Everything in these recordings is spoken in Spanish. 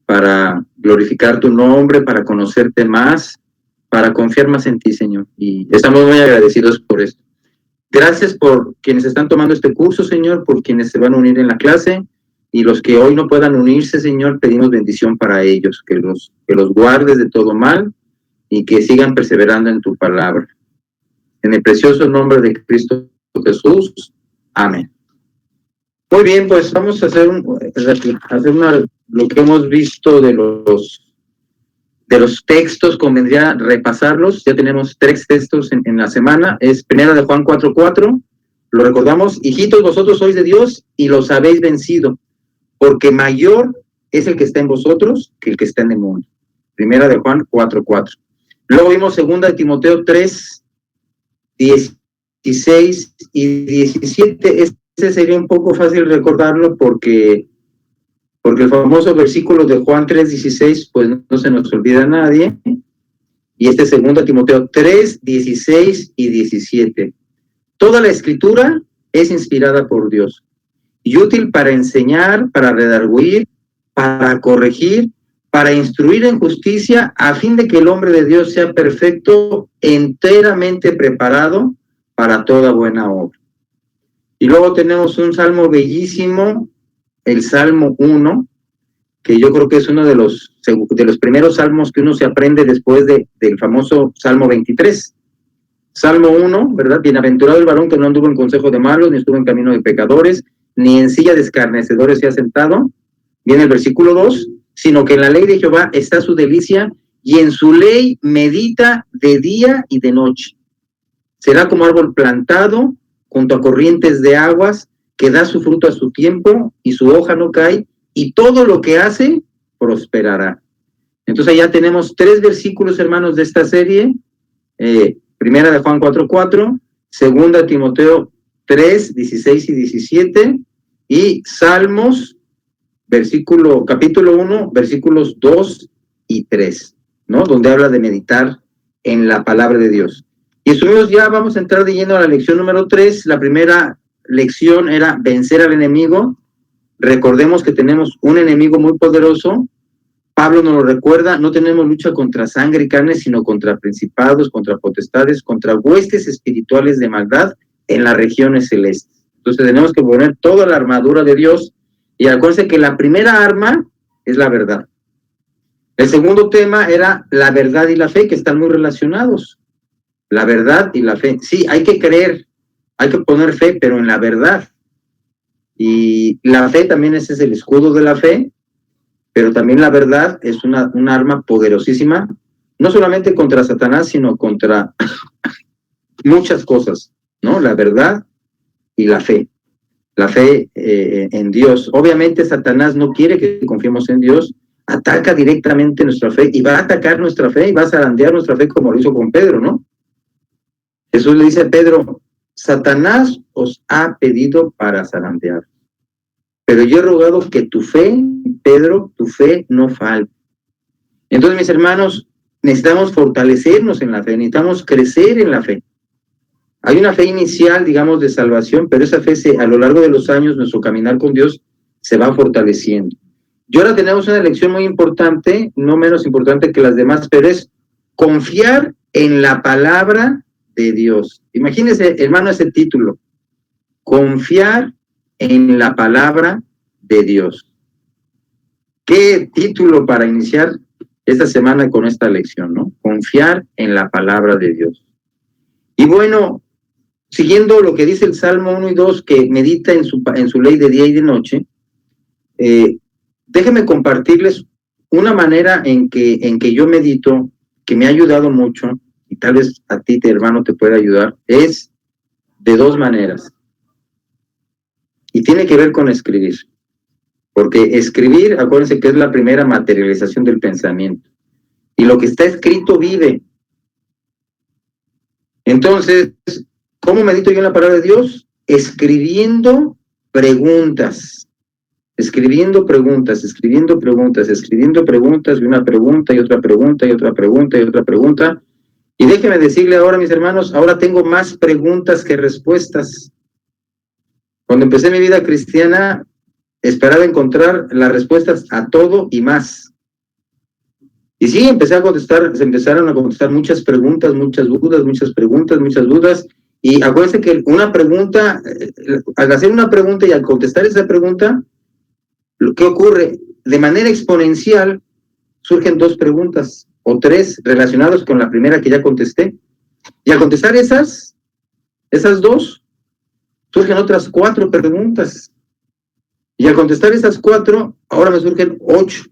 para glorificar tu nombre, para conocerte más, para confiar más en ti, Señor. Y estamos muy agradecidos por esto. Gracias por quienes están tomando este curso, Señor, por quienes se van a unir en la clase, y los que hoy no puedan unirse, Señor, pedimos bendición para ellos, que los guardes de todo mal y que sigan perseverando en tu palabra. En el precioso nombre de Cristo Jesús. Amén. Muy bien, pues vamos a hacer lo que hemos visto de los textos. Convendría repasarlos. Ya tenemos 3 textos en la semana. Es primera de Juan 4:4. Lo recordamos: hijitos, vosotros sois de Dios y los habéis vencido, porque mayor es el que está en vosotros que el que está en el mundo. Primera de Juan 4:4. Luego vimos segunda de Timoteo 3:16 y 17. Este sería un poco fácil recordarlo porque el famoso versículo de Juan 3:16, pues no se nos olvida a nadie. Y este segunda Timoteo 3:16 y 17. Toda la escritura es inspirada por Dios y útil para enseñar, para redarguir, para corregir, para instruir en justicia, a fin de que el hombre de Dios sea perfecto, enteramente preparado para toda buena obra. Y luego tenemos un salmo bellísimo, el Salmo 1, que yo creo que es uno de los primeros salmos que uno se aprende después del famoso Salmo 23. Salmo 1, ¿verdad? Bienaventurado el varón que no anduvo en consejo de malos, ni estuvo en camino de pecadores, ni en silla de escarnecedores se ha sentado. Viene el versículo 2, sino que en la ley de Jehová está su delicia, y en su ley medita de día y de noche. Será como árbol plantado junto a corrientes de aguas, que da su fruto a su tiempo, y su hoja no cae, y todo lo que hace prosperará. Entonces ya tenemos 3 versículos, hermanos, de esta serie. Primera de Juan 4:4, segunda de Timoteo 3:16 y 17, y Salmos, capítulo 1, versículos 2 y 3, ¿no? Donde habla de meditar en la palabra de Dios. Y estuvimos, ya vamos a entrar de lleno a la lección número 3. La primera lección era vencer al enemigo. Recordemos que tenemos un enemigo muy poderoso. Pablo nos lo recuerda: no tenemos lucha contra sangre y carne, sino contra principados, contra potestades, contra huestes espirituales de maldad en las regiones celestes. Entonces tenemos que poner toda la armadura de Dios, y acuérdense que la primera arma es la verdad. El segundo tema era la verdad y la fe, que están muy relacionados. La verdad y la fe. Sí, hay que creer, hay que poner fe, pero en la verdad. Y la fe también, ese es el escudo de la fe, pero también la verdad es un arma poderosísima, no solamente contra Satanás, sino contra muchas cosas, ¿no? La verdad y la fe en Dios. Obviamente Satanás no quiere que confiemos en Dios, ataca directamente nuestra fe, y va a atacar nuestra fe, y va a zarandear nuestra fe, como lo hizo con Pedro, ¿no? Jesús le dice a Pedro: Satanás os ha pedido para zarandear, pero yo he rogado que tu fe, Pedro, tu fe no falte. Entonces, mis hermanos, necesitamos fortalecernos en la fe, necesitamos crecer en la fe. Hay una fe inicial, digamos, de salvación, pero esa fe a lo largo de los años, nuestro caminar con Dios se va fortaleciendo. Y ahora tenemos una lección muy importante, no menos importante que las demás, pero es confiar en la palabra de Dios. Imagínense, hermano, ese título: confiar en la palabra de Dios. Qué título para iniciar esta semana con esta lección, ¿no? Confiar en la palabra de Dios. Y bueno, siguiendo lo que dice el Salmo 1 y 2, que medita en su ley de día y de noche, déjenme compartirles una manera en que yo medito, que me ha ayudado mucho, y tal vez a ti, hermano, te pueda ayudar. Es de 2 maneras. Y tiene que ver con escribir. Porque escribir, acuérdense que es la primera materialización del pensamiento. Y lo que está escrito vive. Entonces, ¿cómo medito yo en la palabra de Dios? Escribiendo preguntas. Escribiendo preguntas, escribiendo preguntas, escribiendo preguntas, y una pregunta, y otra pregunta, y otra pregunta, y otra pregunta. Y déjenme decirle ahora, mis hermanos, ahora tengo más preguntas que respuestas. Cuando empecé mi vida cristiana, esperaba encontrar las respuestas a todo y más. Y sí, se empezaron a contestar muchas preguntas, muchas dudas, muchas preguntas, muchas dudas. Y acuérdense que una pregunta, al hacer una pregunta y al contestar esa pregunta, ¿qué ocurre? De manera exponencial surgen dos preguntas o tres relacionadas con la primera que ya contesté. Y al contestar esas dos, surgen otras 4 preguntas. Y al contestar esas 4, ahora me surgen 8.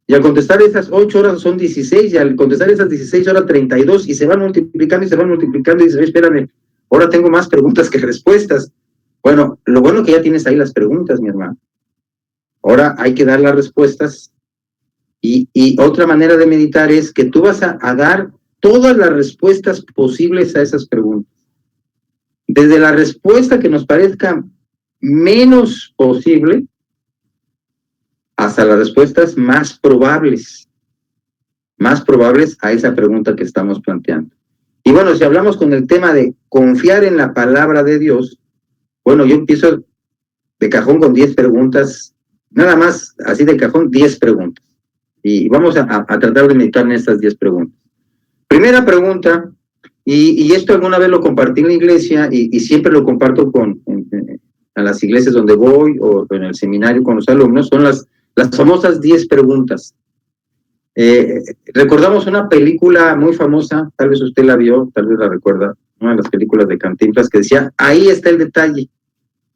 Y al contestar esas 8 horas son 16, y al contestar esas 16 horas 32, y se van multiplicando y se van multiplicando, y dice, espérame, ahora tengo más preguntas que respuestas. Bueno, lo bueno que ya tienes ahí las preguntas, mi hermano. Ahora hay que dar las respuestas, y otra manera de meditar es que tú vas a dar todas las respuestas posibles a esas preguntas. Desde la respuesta que nos parezca menos posible, hasta las respuestas más probables a esa pregunta que estamos planteando. Y bueno, si hablamos con el tema de confiar en la palabra de Dios, bueno, yo empiezo de cajón con 10 preguntas, nada más así de cajón, 10 preguntas. Y vamos a tratar de meditar en estas 10 preguntas. Primera pregunta, y esto alguna vez lo compartí en la iglesia, y siempre lo comparto a las iglesias donde voy, o en el seminario con los alumnos, son las famosas 10 preguntas. Recordamos una película muy famosa, tal vez usted la vio, tal vez la recuerda, una de las películas de Cantinflas, que decía, ahí está el detalle,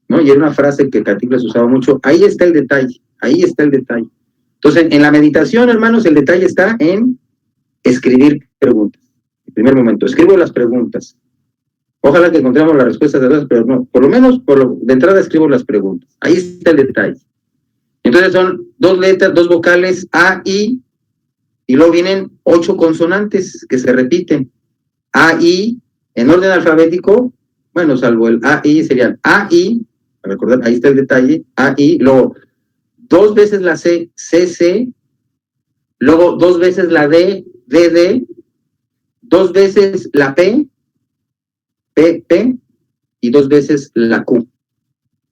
¿no? Y era una frase que Cantinflas usaba mucho, ahí está el detalle, ahí está el detalle. Entonces, en la meditación, hermanos, el detalle está en escribir preguntas. En primer momento, escribo las preguntas. Ojalá que encontremos las respuestas de todas, pero no, por lo menos de entrada escribo las preguntas. Ahí está el detalle. Entonces son 2 letras, 2 vocales, A, I, y luego vienen 8 consonantes que se repiten. A, I, en orden alfabético, bueno, salvo el A, I, serían A, I, para recordar, ahí está el detalle, A, I, luego 2 veces la C, C, C, luego 2 veces la D, D, D, 2 veces la P, P, P, y 2 veces la Q.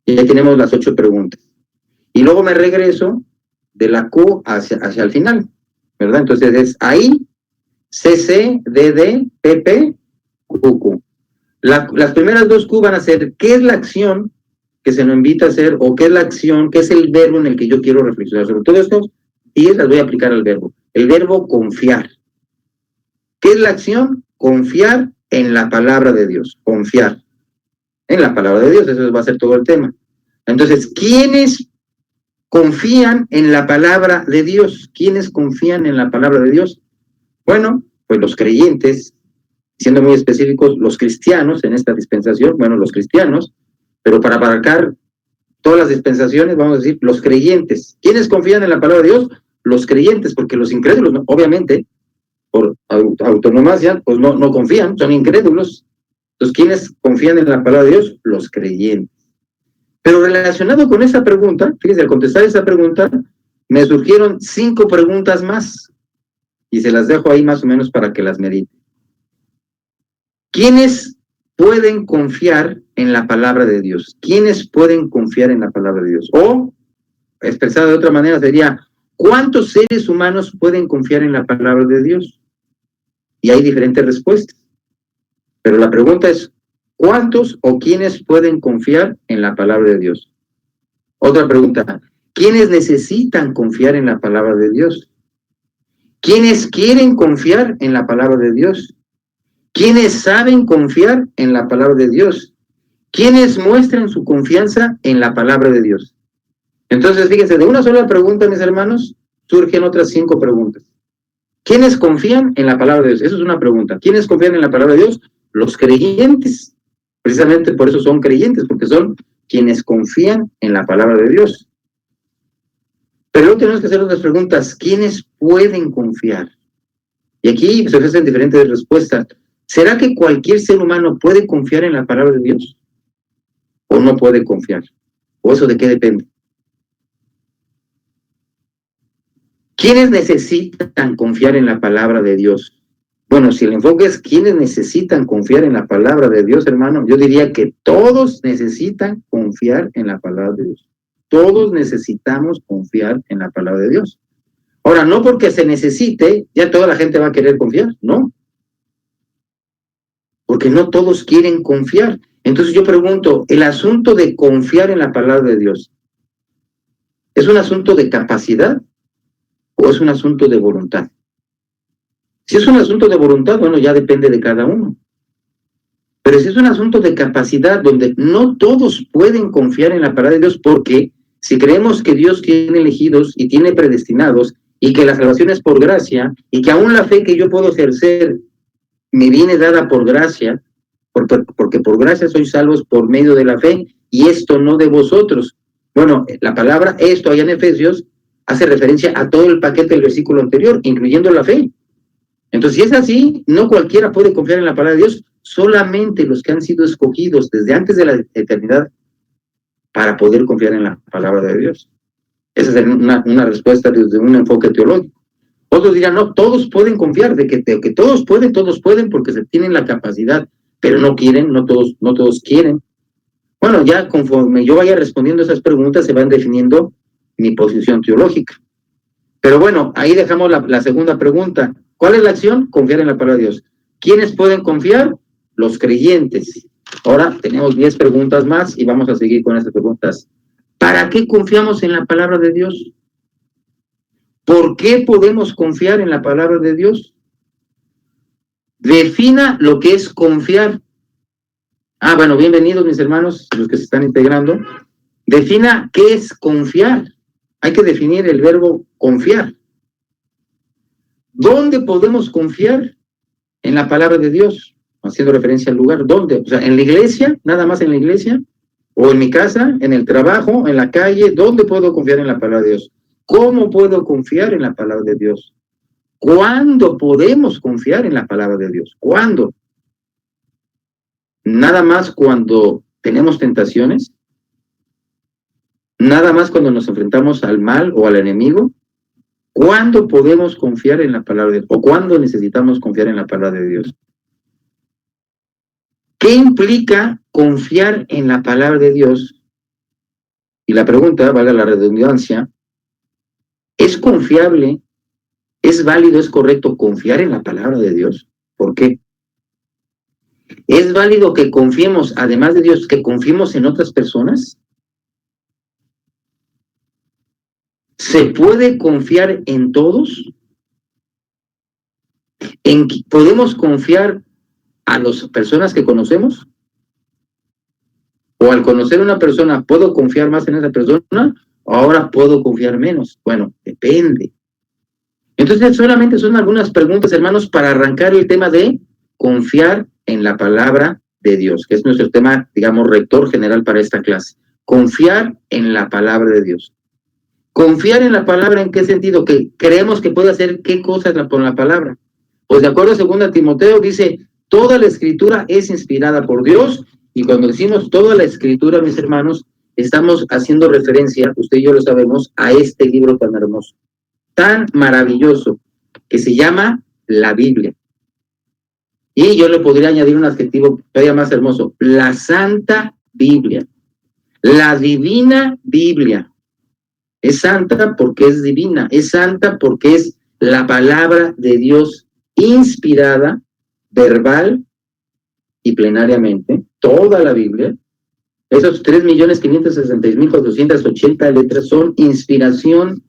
Y ahí tenemos las 8 preguntas. Y luego me regreso de la Q hacia el final, ¿verdad? Entonces es ahí, CC, DD, PP, QQ. Las primeras 2 Q van a ser qué es la acción que se nos invita a hacer, o qué es la acción, qué es el verbo en el que yo quiero reflexionar sobre todo esto, y las voy a aplicar al verbo. El verbo confiar. ¿Qué es la acción? Confiar en la palabra de Dios. Confiar en la palabra de Dios, eso va a ser todo el tema. Entonces, ¿quiénes confían en la palabra de Dios? ¿Quiénes confían en la palabra de Dios? Bueno, pues los creyentes, siendo muy específicos, los cristianos en esta dispensación, bueno, los cristianos, pero para abarcar todas las dispensaciones, vamos a decir, los creyentes. ¿Quiénes confían en la palabra de Dios? Los creyentes, porque los incrédulos, obviamente, por autonomía, pues no confían, son incrédulos. Entonces, ¿quiénes confían en la palabra de Dios? Los creyentes. Pero relacionado con esa pregunta, fíjense, al contestar esa pregunta, me surgieron 5 preguntas más, y se las dejo ahí más o menos para que las mediten. ¿Quiénes pueden confiar en la palabra de Dios? ¿Quiénes pueden confiar en la palabra de Dios? O, expresado de otra manera, sería, ¿cuántos seres humanos pueden confiar en la palabra de Dios? Y hay diferentes respuestas. Pero la pregunta es, ¿cuántos o quiénes pueden confiar en la palabra de Dios? Otra pregunta, ¿quiénes necesitan confiar en la palabra de Dios? ¿Quiénes quieren confiar en la palabra de Dios? ¿Quiénes saben confiar en la palabra de Dios? ¿Quiénes muestran su confianza en la palabra de Dios? Entonces, fíjense, de una sola pregunta, mis hermanos, surgen otras 5 preguntas. ¿Quiénes confían en la palabra de Dios? Eso es una pregunta. ¿Quiénes confían en la palabra de Dios? Los creyentes. Precisamente por eso son creyentes, porque son quienes confían en la palabra de Dios. Pero luego tenemos que hacer otras preguntas. ¿Quiénes pueden confiar? Y aquí se ofrecen diferentes respuestas. ¿Será que cualquier ser humano puede confiar en la palabra de Dios? ¿O no puede confiar? ¿O eso de qué depende? ¿Quiénes necesitan confiar en la palabra de Dios? Bueno, si el enfoque es quiénes necesitan confiar en la palabra de Dios, hermano, yo diría que todos necesitan confiar en la palabra de Dios. Todos necesitamos confiar en la palabra de Dios. Ahora, no porque se necesite, ya toda la gente va a querer confiar, ¿no? Porque no todos quieren confiar. Entonces yo pregunto, ¿el asunto de confiar en la palabra de Dios es un asunto de capacidad o es un asunto de voluntad? Si es un asunto de voluntad, bueno, ya depende de cada uno. Pero si es un asunto de capacidad donde no todos pueden confiar en la palabra de Dios, porque si creemos que Dios tiene elegidos y tiene predestinados y que la salvación es por gracia y que aún la fe que yo puedo ejercer me viene dada por gracia, porque por gracia sois salvos por medio de la fe y esto no de vosotros. Bueno, la palabra esto allá en Efesios hace referencia a todo el paquete del versículo anterior, incluyendo la fe. Entonces, si es así, no cualquiera puede confiar en la palabra de Dios, solamente los que han sido escogidos desde antes de la eternidad para poder confiar en la palabra de Dios. Esa es una respuesta desde un enfoque teológico. Otros dirán, no, todos pueden confiar, de que todos pueden porque se tienen la capacidad, pero no quieren, no todos quieren. Bueno, ya conforme yo vaya respondiendo esas preguntas, se van definiendo mi posición teológica. Pero bueno, ahí dejamos la segunda pregunta. ¿Cuál es la acción? Confiar en la palabra de Dios. ¿Quiénes pueden confiar? Los creyentes. Ahora tenemos 10 preguntas más y vamos a seguir con estas preguntas. ¿Para qué confiamos en la palabra de Dios? ¿Por qué podemos confiar en la palabra de Dios? Defina lo que es confiar. Bueno, bienvenidos mis hermanos, los que se están integrando. Defina qué es confiar. Hay que definir el verbo confiar. ¿Dónde podemos confiar? En la palabra de Dios, haciendo referencia al lugar. ¿Dónde? O sea, en la iglesia, nada más en la iglesia, o en mi casa, en el trabajo, en la calle. ¿Dónde puedo confiar en la palabra de Dios? ¿Cómo puedo confiar en la palabra de Dios? ¿Cuándo podemos confiar en la palabra de Dios? ¿Cuándo? Nada más cuando tenemos tentaciones, nada más cuando nos enfrentamos al mal o al enemigo. ¿Cuándo podemos confiar en la palabra de Dios? ¿O cuándo necesitamos confiar en la palabra de Dios? ¿Qué implica confiar en la palabra de Dios? Y la pregunta, valga la redundancia, ¿es confiable, es válido, es correcto confiar en la palabra de Dios? ¿Por qué? ¿Es válido que confiemos, además de Dios, que confiemos en otras personas? ¿Se puede confiar en todos? ¿Podemos confiar a las personas que conocemos? ¿O al conocer a una persona, puedo confiar más en esa persona? ¿O ahora puedo confiar menos? Bueno, depende. Entonces, solamente son algunas preguntas, hermanos, para arrancar el tema de confiar en la palabra de Dios, que es nuestro tema, digamos, rector general para esta clase. Confiar en la palabra de Dios. Confiar en la palabra, ¿en qué sentido? Que creemos que puede hacer qué cosas con la palabra. Pues de acuerdo a 2 Timoteo, dice, toda la escritura es inspirada por Dios, y cuando decimos toda la escritura, mis hermanos, estamos haciendo referencia, usted y yo lo sabemos, a este libro tan hermoso, tan maravilloso, que se llama la Biblia. Y yo le podría añadir un adjetivo todavía más hermoso, la Santa Biblia, la Divina Biblia. Es santa porque es divina, es santa porque es la palabra de Dios inspirada, verbal y plenariamente, toda la Biblia. Esos 3.566.480 letras son inspiración,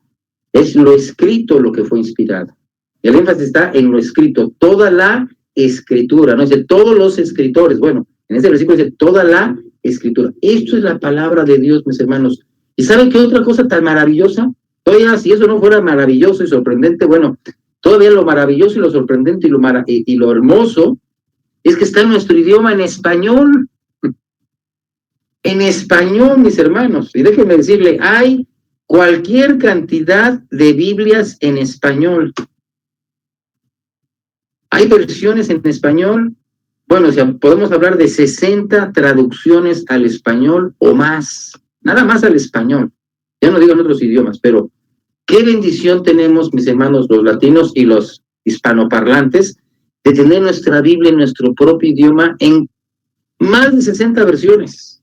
es lo escrito lo que fue inspirado. El énfasis está en lo escrito, toda la escritura, no dice todos los escritores, bueno, en ese versículo dice toda la escritura. Esto es la palabra de Dios, mis hermanos. ¿Y saben qué otra cosa tan maravillosa? Todavía, si eso no fuera maravilloso y sorprendente, bueno, todavía lo maravilloso y lo sorprendente y lo hermoso es que está en nuestro idioma, en español. En español, mis hermanos. Y déjenme decirle, hay cualquier cantidad de Biblias en español. Hay versiones en español. Bueno, podemos hablar de 60 traducciones al español o más. Nada más al español, ya no digo en otros idiomas, pero qué bendición tenemos, mis hermanos, los latinos y los hispanoparlantes, de tener nuestra Biblia en nuestro propio idioma en más de 60 versiones,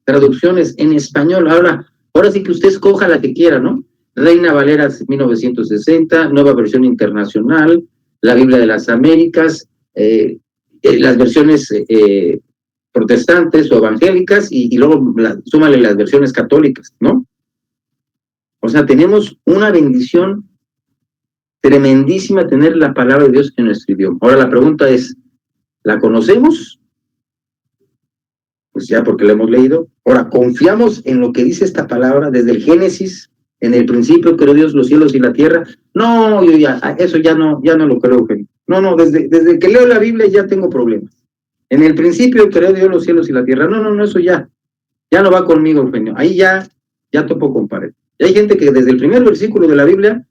traducciones en español. Ahora sí que usted escoja la que quiera, ¿no? Reina Valera 1960, Nueva Versión Internacional, la Biblia de las Américas, las versiones protestantes o evangélicas, y luego súmale las versiones católicas, ¿no? O sea, tenemos una bendición tremendísima tener la palabra de Dios en nuestro idioma. Ahora la pregunta es, ¿la conocemos? Pues ya, porque la hemos leído. Ahora, ¿confiamos en lo que dice esta palabra desde el Génesis? En el principio creó Dios los cielos y la tierra. No, yo ya, eso ya no lo creo, Eugenio. No, desde que leo la Biblia ya tengo problemas. En el principio creó Dios los cielos y la tierra. No, eso ya no va conmigo, Eugenio. Ahí ya topo con pared. Y hay gente que desde el primer versículo de la Biblia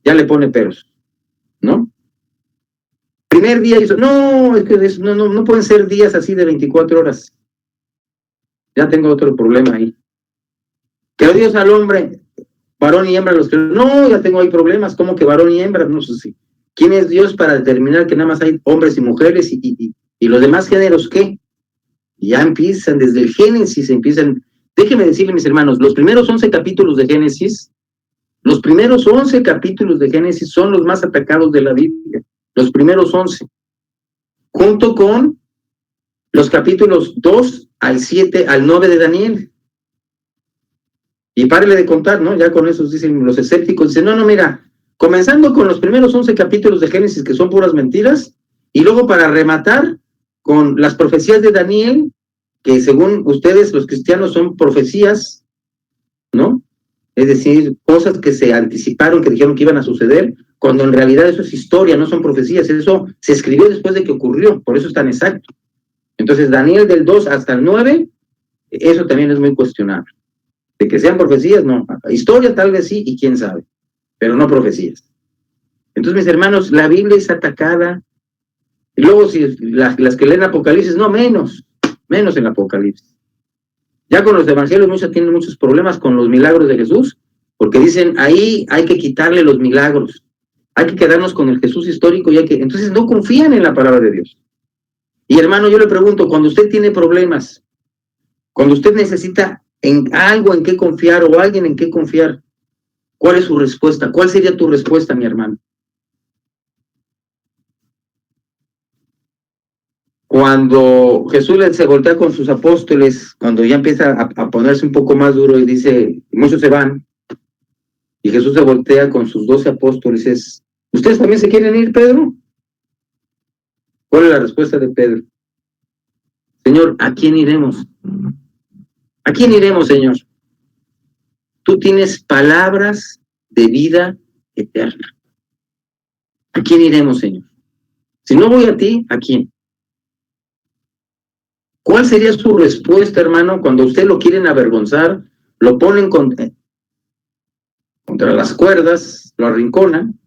ya le pone peros, ¿no? Primer día hizo, no, es que no pueden ser días así de 24 horas. Ya tengo otro problema ahí. Creó Dios al hombre, varón y hembra los creó. No, ya tengo ahí problemas, ¿cómo que varón y hembra? No sé si. ¿Quién es Dios para determinar que nada más hay hombres y mujeres y los demás géneros qué? Ya empiezan, desde el Génesis empiezan. Déjenme decirle, mis hermanos, los primeros 11 capítulos de Génesis, son los más atacados de la Biblia. Los primeros 11. Junto con los capítulos 2 al 7 al 9 de Daniel. Y párele de contar, ¿no? Ya con esos dicen los escépticos, dicen, no, mira, comenzando con los primeros 11 capítulos de Génesis, que son puras mentiras, y luego para rematar con las profecías de Daniel, que según ustedes, los cristianos, son profecías, ¿no? Es decir, cosas que se anticiparon, que dijeron que iban a suceder, cuando en realidad eso es historia, no son profecías, eso se escribió después de que ocurrió, por eso es tan exacto. Entonces, Daniel del 2 hasta el 9, eso también es muy cuestionable. De que sean profecías, no. Historia tal vez sí, y quién sabe, pero no profecías. Entonces, mis hermanos, la Biblia es atacada. Y luego, si las que leen Apocalipsis, no, menos en Apocalipsis. Ya con los evangelios muchos tienen muchos problemas con los milagros de Jesús, porque dicen, ahí hay que quitarle los milagros, hay que quedarnos con el Jesús histórico, entonces no confían en la palabra de Dios. Y hermano, yo le pregunto, cuando usted tiene problemas, cuando usted necesita en algo en qué confiar o alguien en qué confiar, ¿cuál es su respuesta? ¿Cuál sería tu respuesta, mi hermano? Cuando Jesús se voltea con sus apóstoles, cuando ya empieza a ponerse un poco más duro y dice, muchos se van, y Jesús se voltea con sus 12 apóstoles, es, ¿ustedes también se quieren ir, Pedro? ¿Cuál es la respuesta de Pedro? Señor, ¿a quién iremos? ¿A quién iremos, Señor? Tú tienes palabras de vida eterna. ¿A quién iremos, Señor? Si no voy a ti, ¿a quién? ¿Cuál sería su respuesta, hermano, cuando usted lo quieren avergonzar, lo ponen contra las cuerdas, lo arrinconan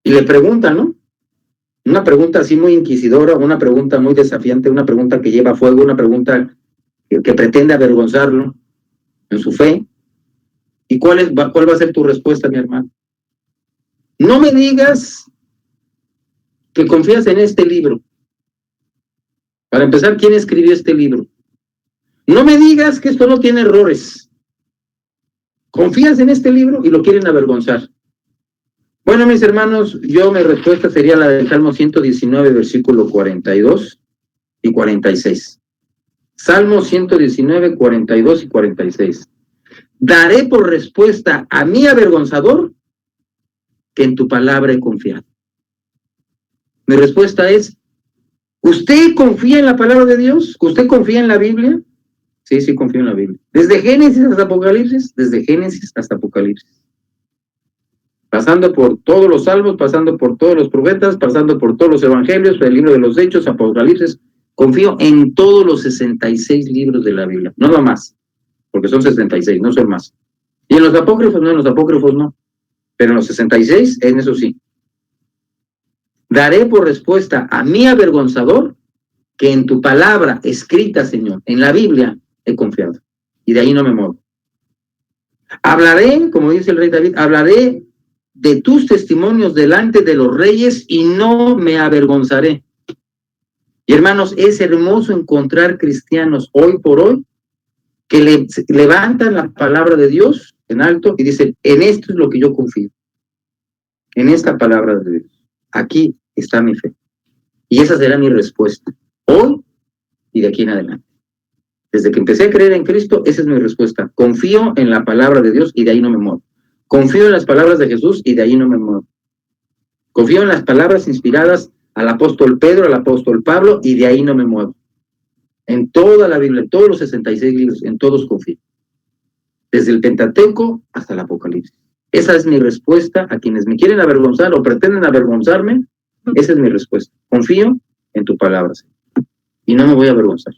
y le preguntan, ¿no? Una pregunta así muy inquisidora, una pregunta muy desafiante, una pregunta que lleva fuego, una pregunta que pretende avergonzarlo en su fe. ¿Y cuál va a ser tu respuesta, mi hermano? No me digas que confías en este libro. Para empezar, ¿quién escribió este libro? No me digas que esto no tiene errores. ¿Confías en este libro? Y lo quieren avergonzar. Bueno, mis hermanos, mi respuesta sería la del Salmo 119, versículo 42 y 46. Salmo 119, 42 y 46. Daré por respuesta a mi avergonzador que en tu palabra he confiado. Mi respuesta es, ¿usted confía en la palabra de Dios? ¿Usted confía en la Biblia? Sí, confío en la Biblia. Desde Génesis hasta Apocalipsis, pasando por todos los salmos, pasando por todos los profetas, pasando por todos los evangelios, el libro de los Hechos, Apocalipsis, confío en todos los 66 libros de la Biblia, no más, porque son 66, no son más. Y en los apócrifos no, pero en los 66, en eso sí. Daré por respuesta a mi avergonzador que en tu palabra escrita, Señor, en la Biblia, he confiado. Y de ahí no me muevo. Hablaré, como dice el rey David, hablaré de tus testimonios delante de los reyes y no me avergonzaré. Y hermanos, es hermoso encontrar cristianos hoy por hoy que levantan la palabra de Dios, en alto y dice, en esto es lo que yo confío, en esta palabra de Dios. Aquí está mi fe. Y esa será mi respuesta, hoy y de aquí en adelante. Desde que empecé a creer en Cristo, esa es mi respuesta. Confío en la palabra de Dios y de ahí no me muevo. Confío en las palabras de Jesús y de ahí no me muevo. Confío en las palabras inspiradas al apóstol Pedro, al apóstol Pablo, y de ahí no me muevo. En toda la Biblia, en todos los 66 libros, en todos confío. Desde el Pentateuco hasta el Apocalipsis. Esa es mi respuesta a quienes me quieren avergonzar o pretenden avergonzarme. Esa es mi respuesta. Confío en tu palabra, Señor, y no me voy a avergonzar.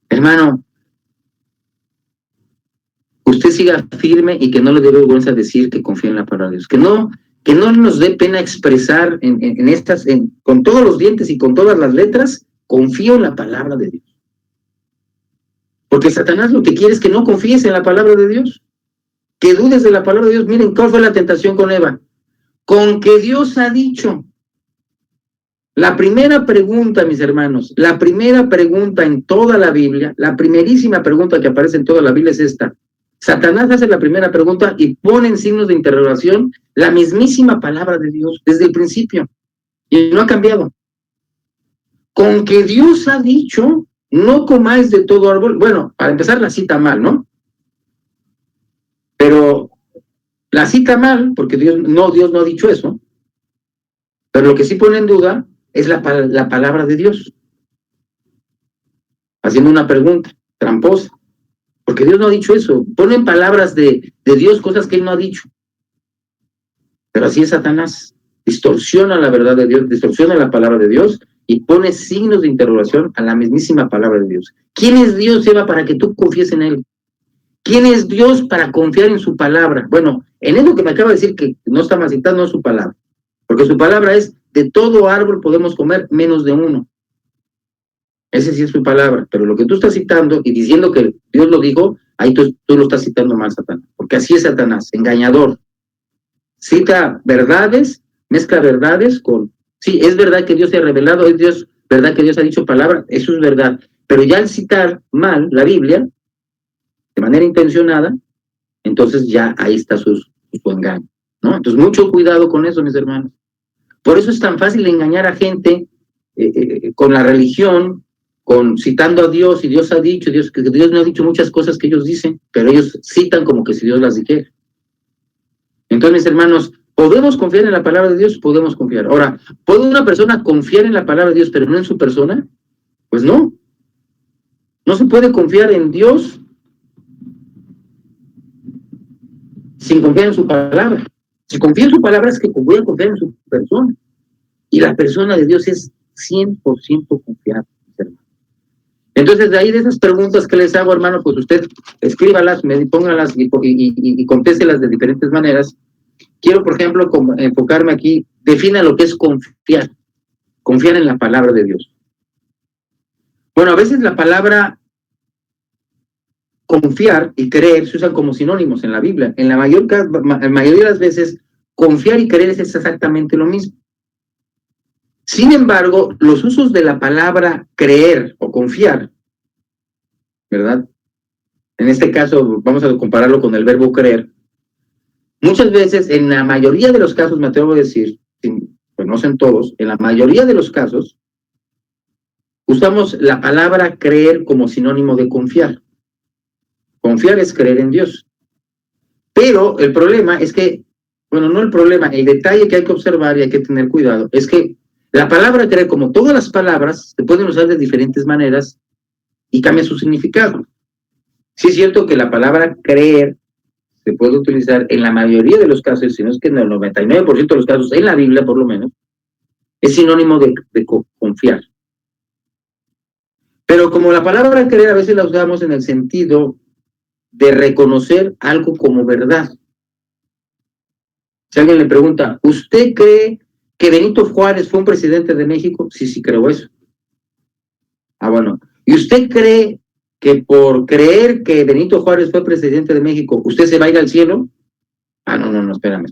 Hermano, usted siga firme y que no le dé vergüenza decir que confía en la palabra de Dios. Que no nos dé pena expresar con todos los dientes y con todas las letras, confío en la palabra de Dios. Porque Satanás lo que quiere es que no confíes en la palabra de Dios, que dudes de la palabra de Dios. Miren, ¿cuál fue la tentación con Eva? Con que Dios ha dicho. La primera pregunta, mis hermanos, la primera pregunta en toda la Biblia, la primerísima pregunta que aparece en toda la Biblia es esta. Satanás hace la primera pregunta y pone en signos de interrogación la mismísima palabra de Dios desde el principio. Y no ha cambiado. Con que Dios ha dicho, no comáis de todo árbol. Bueno, para empezar la cita mal, ¿no? Pero la cita mal, porque Dios no ha dicho eso. Pero lo que sí pone en duda es la palabra de Dios. Haciendo una pregunta tramposa. Porque Dios no ha dicho eso. Ponen palabras de Dios, cosas que Él no ha dicho. Pero así es Satanás. Distorsiona la verdad de Dios, distorsiona la palabra de Dios y pone signos de interrogación a la mismísima palabra de Dios. ¿Quién es Dios, Eva, para que tú confíes en Él? ¿Quién es Dios para confiar en su palabra? Bueno, en eso que me acaba de decir que no está mal citado, no es su palabra. Porque su palabra es, de todo árbol podemos comer menos de uno. Esa sí es su palabra, pero lo que tú estás citando y diciendo que Dios lo dijo, ahí tú lo estás citando mal, Satanás, porque así es Satanás, engañador. Cita verdades, mezcla verdades con, sí, es verdad que Dios se ha revelado, es Dios, verdad que Dios ha dicho palabra, eso es verdad, pero ya al citar mal la Biblia, de manera intencionada, entonces ya ahí está su engaño, ¿no? Entonces mucho cuidado con eso, mis hermanos. Por eso es tan fácil engañar a gente con la religión, citando a Dios, y Dios ha dicho, que Dios no ha dicho muchas cosas que ellos dicen, pero ellos citan como que si Dios las dijera. Entonces, mis hermanos, ¿podemos confiar en la palabra de Dios? Podemos confiar. Ahora, ¿puede una persona confiar en la palabra de Dios, pero no en su persona? Pues no. No se puede confiar en Dios sin confiar en su palabra. Si confío en su palabra es que voy a confiar en su persona. Y la persona de Dios es 100% confiable. Entonces, de ahí de esas preguntas que les hago, hermano, pues usted escríbalas, póngalas y contéstelas de diferentes maneras. Quiero, por ejemplo, enfocarme aquí, defina lo que es confiar. Confiar en la palabra de Dios. Bueno, a veces la palabra confiar y creer se usan como sinónimos en la Biblia. En la mayoría de las veces, confiar y creer es exactamente lo mismo. Sin embargo, los usos de la palabra creer o confiar, ¿verdad? En este caso, vamos a compararlo con el verbo creer. Muchas veces, en la mayoría de los casos, me atrevo a decir, pues no sé en todos, en la mayoría de los casos, usamos la palabra creer como sinónimo de confiar. Confiar es creer en Dios. Pero el problema es que, bueno, no el problema, el detalle que hay que observar y hay que tener cuidado, es que la palabra creer, como todas las palabras, se pueden usar de diferentes maneras y cambia su significado. Sí es cierto que la palabra creer se puede utilizar en la mayoría de los casos, si no es que en el 99% de los casos, en la Biblia por lo menos, es sinónimo de confiar. Pero como la palabra creer a veces la usamos en el sentido de reconocer algo como verdad. Si alguien le pregunta, ¿usted cree que Benito Juárez fue un presidente de México? Sí, creo eso. Ah, bueno. ¿Y usted cree que por creer que Benito Juárez fue presidente de México, usted se va a ir al cielo? Ah, no, espérame.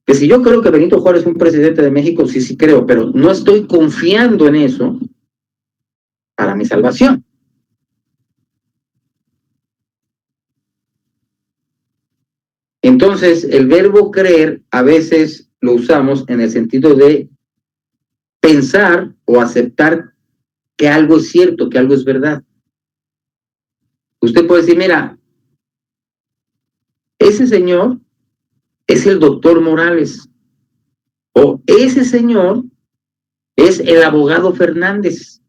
Que si yo creo que Benito Juárez fue un presidente de México, sí creo, pero no estoy confiando en eso para mi salvación. Entonces, el verbo creer a veces lo usamos en el sentido de pensar o aceptar que algo es cierto, que algo es verdad. Usted puede decir, mira, ese señor es el doctor Morales, o ese señor es el abogado Fernández.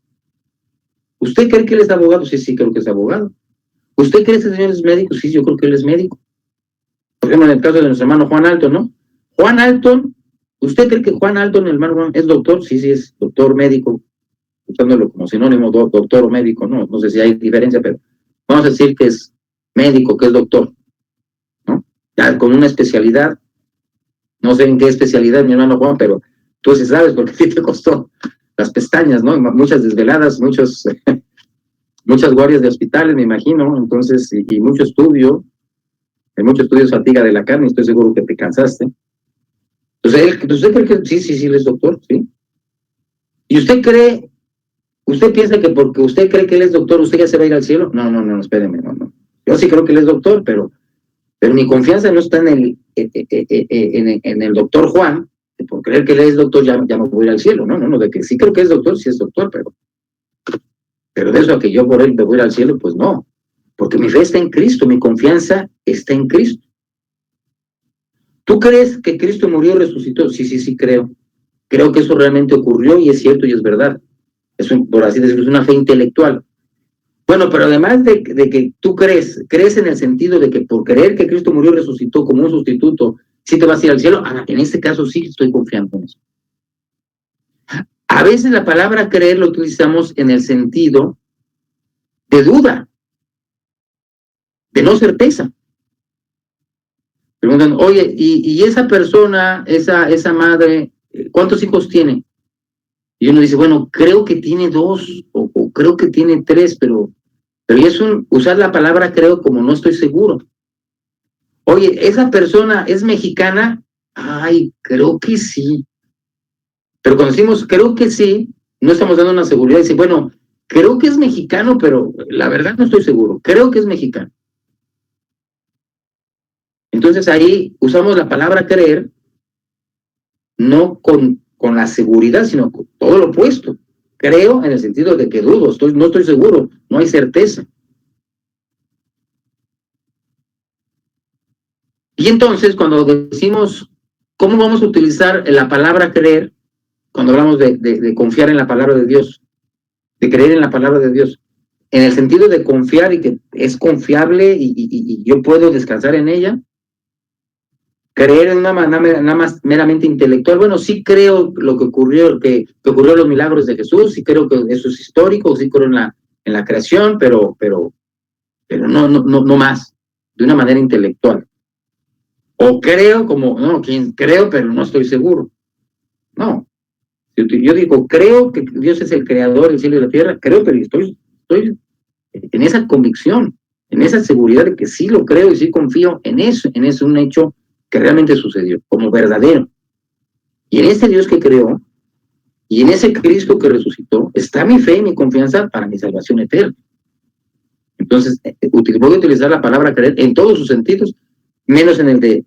¿Usted cree que él es abogado? Sí, sí, creo que es abogado. ¿Usted cree que ese señor es médico? Sí, yo creo que él es médico. Por ejemplo, en el caso de nuestro hermano Juan Alton, ¿no? Juan Alton, ¿usted cree que Juan Alton, el hermano Juan, es doctor? Sí, sí, es doctor médico, usándolo como sinónimo, doctor o médico, no, no sé si hay diferencia, pero vamos a decir que es médico, que es doctor, ¿no? Ya con una especialidad, no sé en qué especialidad, mi hermano Juan, pero tú sí sabes porque sí te costó las pestañas, ¿no? Muchas desveladas, muchas guardias de hospitales, me imagino, entonces, y mucho estudio, en muchos estudios fatiga de la carne, estoy seguro que te cansaste. Entonces, ¿usted cree que sí, él es doctor? Sí. ¿Y usted piensa que porque usted cree que él es doctor, usted ya se va a ir al cielo? No, espéreme, no. Yo sí creo que él es doctor, pero mi confianza no está en el doctor Juan, que por creer que él es doctor ya me voy a ir al cielo. No, de que sí creo que es doctor, sí es doctor, pero de eso a que yo por él me voy a ir al cielo, pues no. Porque mi fe está en Cristo, mi confianza está en Cristo. ¿Tú crees que Cristo murió y resucitó? Sí, creo. Creo que eso realmente ocurrió y es cierto y es verdad. Por así decirlo, es una fe intelectual. Bueno, pero además de que tú crees en el sentido de que por creer que Cristo murió y resucitó como un sustituto, sí te vas a ir al cielo. En este caso sí estoy confiando en eso. A veces la palabra creer lo utilizamos en el sentido de duda, de no certeza. Preguntan, oye, ¿y esa persona, esa madre, cuántos hijos tiene? Y uno dice, bueno, creo que tiene 2 o creo que tiene 3, pero es usar la palabra creo como no estoy seguro. Oye, ¿esa persona es mexicana? Ay, creo que sí. Pero cuando decimos creo que sí, no estamos dando una seguridad. Dice, bueno, creo que es mexicano, pero la verdad no estoy seguro. Creo que es mexicano. Entonces ahí usamos la palabra creer, no con la seguridad, sino con todo lo opuesto. Creo en el sentido de que dudo, no estoy seguro, no hay certeza. Y entonces, cuando decimos, ¿cómo vamos a utilizar la palabra creer cuando hablamos de confiar en la palabra de Dios? De creer en la palabra de Dios. En el sentido de confiar y que es confiable y yo puedo descansar en ella. Creer en una manera nada más meramente intelectual. Bueno, sí creo lo que ocurrió, que ocurrió los milagros de Jesús, sí creo que eso es histórico, sí creo en la creación, pero no más, de una manera intelectual. O creo creo, pero no estoy seguro. No. Yo digo, creo que Dios es el creador del cielo y de la tierra, creo, pero estoy en esa convicción, en esa seguridad de que sí lo creo y sí confío en eso, un hecho que realmente sucedió, como verdadero. Y en ese Dios que creó, y en ese Cristo que resucitó, está mi fe y mi confianza para mi salvación eterna. Entonces, voy a utilizar la palabra creer en todos sus sentidos, menos en el de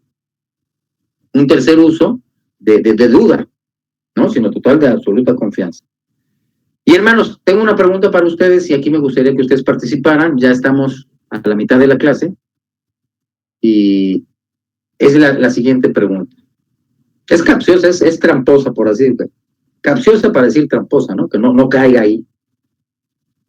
un tercer uso de duda, ¿no? Sino total de absoluta confianza. Y hermanos, tengo una pregunta para ustedes y aquí me gustaría que ustedes participaran. Ya estamos a la mitad de la clase y es la siguiente pregunta. Es capciosa, es tramposa, por así decirlo. Capciosa para decir tramposa, ¿no? Que no caiga ahí,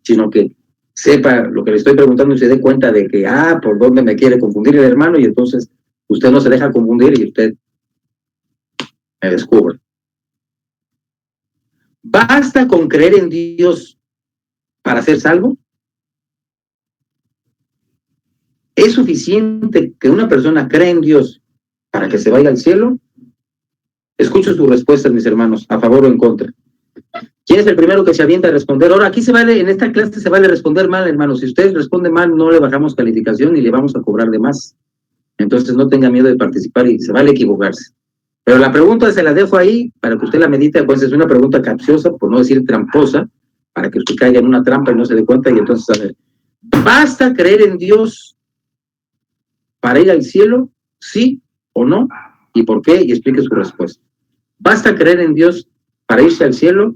sino que sepa lo que le estoy preguntando y se dé cuenta de que, por dónde me quiere confundir el hermano, y entonces usted no se deja confundir y usted me descubre. ¿Basta con creer en Dios para ser salvo? ¿Es suficiente que una persona crea en Dios para que se vaya al cielo? Escucho sus respuestas, mis hermanos, a favor o en contra. ¿Quién es el primero que se avienta a responder? Ahora, aquí en esta clase se vale responder mal, hermanos. Si usted responde mal, no le bajamos calificación y le vamos a cobrar de más. Entonces no tenga miedo de participar y se vale equivocarse. Pero la pregunta se la dejo ahí para que usted la medite. Pues es una pregunta capciosa, por no decir tramposa, para que usted caiga en una trampa y no se dé cuenta. Y entonces, a ver, ¿basta creer en Dios para ir al cielo? sí o no, y por qué, y explique su respuesta. ¿Basta creer en Dios para irse al cielo?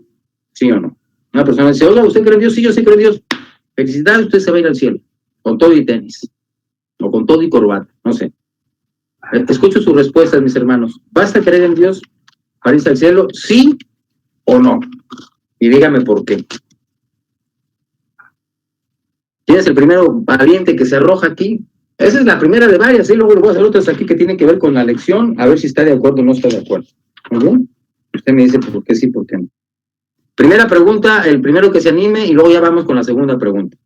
¿Sí o no? Una persona dice, oiga, ¿usted cree en Dios? Sí, yo sí creo en Dios. Felicidades, usted se va a ir al cielo, con todo y tenis, o con todo y corbata, no sé. Escucho sus respuestas, mis hermanos. ¿Basta creer en Dios para irse al cielo? ¿Sí o no? Y dígame por qué. ¿Quién es el primero valiente que se arroja aquí? Esa es la primera de varias, y luego le voy a hacer otras aquí que tienen que ver con la lección, a ver si está de acuerdo o no está de acuerdo. ¿Muy bien? Usted me dice por qué sí, por qué no. Primera pregunta, el primero que se anime, y luego ya vamos con la segunda pregunta.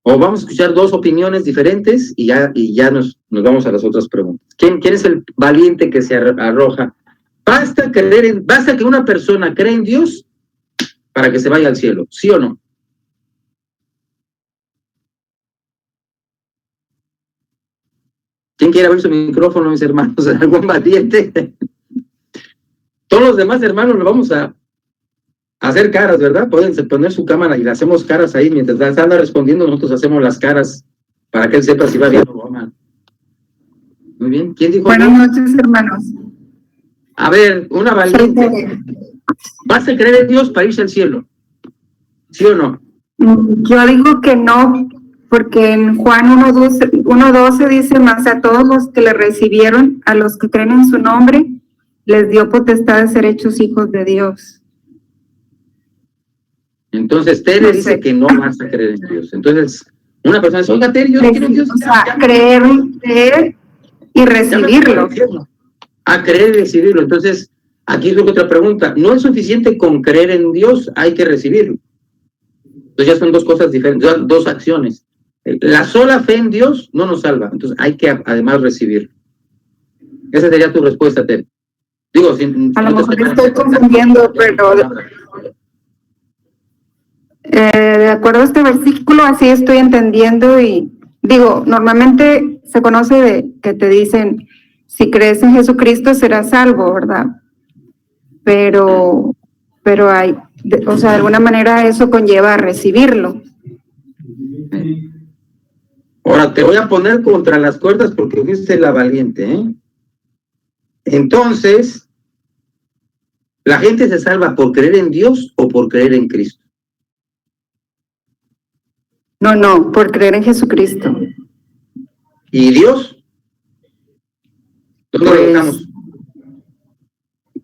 O vamos a escuchar dos opiniones diferentes y ya nos vamos a las otras preguntas. ¿Quién es el valiente que se arroja? ¿Basta que una persona cree en Dios para que se vaya al cielo? ¿Sí o no? ¿Quién quiere abrir su micrófono, mis hermanos? ¿Algún valiente? Todos los demás hermanos lo vamos a hacer caras, ¿verdad? Pueden poner su cámara y le hacemos caras ahí. Mientras anda respondiendo, nosotros hacemos las caras para que él sepa si va bien o mal. Muy bien. ¿Quién dijo? Buenas noches, hermanos. A ver, una valiente. ¿Vas a creer en Dios para irse al cielo? ¿Sí o no? Yo digo que no, porque en Juan 1:12 dice, más a todos los que le recibieron, a los que creen en su nombre, les dio potestad de ser hechos hijos de Dios. Entonces, Tere dice que no vas a creer en Dios. Entonces, una persona dice, oiga, Tere, yo no quiero en Dios. O sea, creer y recibirlo. A creer y recibirlo. Entonces, aquí es otra pregunta. No es suficiente con creer en Dios, hay que recibirlo. Entonces ya son dos cosas diferentes, dos acciones. La sola fe en Dios no nos salva, entonces hay que además recibirlo. Esa sería tu respuesta, Tere. Digo, a lo mejor estoy confundiendo, pero de acuerdo a este versículo, así estoy entendiendo y digo, normalmente se conoce de que te dicen, si crees en Jesucristo serás salvo, ¿verdad? Pero hay, o sea, de alguna manera eso conlleva a recibirlo. Ahora te voy a poner contra las cuerdas porque fuiste la valiente, ¿eh? Entonces, ¿la gente se salva por creer en Dios o por creer en Cristo? No, por creer en Jesucristo. ¿Y Dios? ¿Dónde lo dejamos?